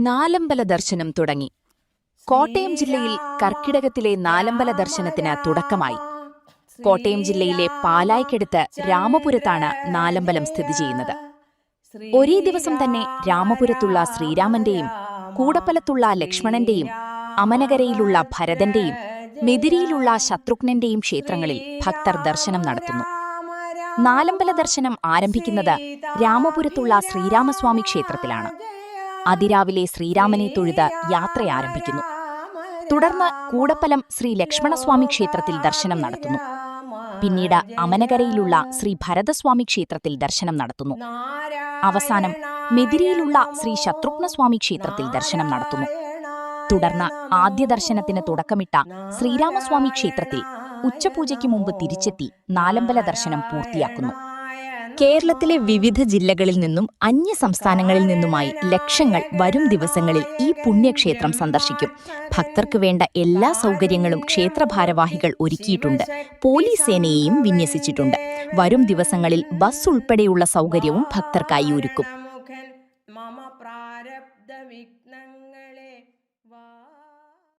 നാലമ്പല ദർശനം തുടങ്ങി. കോട്ടയം ജില്ലയിൽ കർക്കിടകത്തിലെ നാലമ്പല ദർശനത്തിന് തുടക്കമായി. കോട്ടയം ജില്ലയിലെ പാലായ്ക്കടുത്ത് രാമപുരത്താണ് നാലമ്പലം സ്ഥിതി ചെയ്യുന്നത്. ഒരേ ദിവസം തന്നെ രാമപുരത്തുള്ള ശ്രീരാമന്റെയും കൂടപ്പലത്തുള്ള ലക്ഷ്മണന്റെയും അമനകരയിലുള്ള ഭരതന്റെയും മെതിരിയിലുള്ള ശത്രുഘ്നന്റെയും ക്ഷേത്രങ്ങളിൽ ഭക്തർ ദർശനം നടത്തുന്നു. നാലമ്പല ദർശനം ആരംഭിക്കുന്നത് രാമപുരത്തുള്ള ശ്രീരാമസ്വാമി ക്ഷേത്രത്തിലാണ്. അതിരാവിലെ ശ്രീരാമനെ തൊഴുത് യാത്ര ആരംഭിക്കുന്നു. തുടർന്ന് കൂടപ്പലം ശ്രീ ലക്ഷ്മണസ്വാമി ക്ഷേത്രത്തിൽ ദർശനം നടത്തുന്നു. പിന്നീട് അമനകരയിലുള്ള ശ്രീ ഭരതസ്വാമി ക്ഷേത്രത്തിൽ ദർശനം നടത്തുന്നു. അവസാനം മെതിരിയിലുള്ള ശ്രീ ശത്രുഘ്നസ്വാമി ക്ഷേത്രത്തിൽ ദർശനം നടത്തുന്നു. തുടർന്ന് ആദ്യ ദർശനത്തിന് തുടക്കമിട്ട ശ്രീരാമസ്വാമി ക്ഷേത്രത്തിൽ ഉച്ചപൂജയ്ക്ക് മുമ്പ് തിരിച്ചെത്തി നാലമ്പല ദർശനം പൂർത്തിയാക്കുന്നു. കേരളത്തിലെ വിവിധ ജില്ലകളിൽ നിന്നും അന്യ സംസ്ഥാനങ്ങളിൽ നിന്നുമായി ലക്ഷങ്ങൾ വരും ദിവസങ്ങളിൽ ഈ പുണ്യക്ഷേത്രം സന്ദർശിക്കും. ഭക്തർക്ക് വേണ്ട എല്ലാ സൗകര്യങ്ങളും ക്ഷേത്രഭാരവാഹികൾ ഒരുക്കിയിട്ടുണ്ട്. പോലീസ് സേനയെയും വിന്യസിച്ചിട്ടുണ്ട്. വരും ദിവസങ്ങളിൽ ബസ് ഉൾപ്പെടെയുള്ള സൗകര്യവും ഭക്തർക്കായി ഒരുക്കും.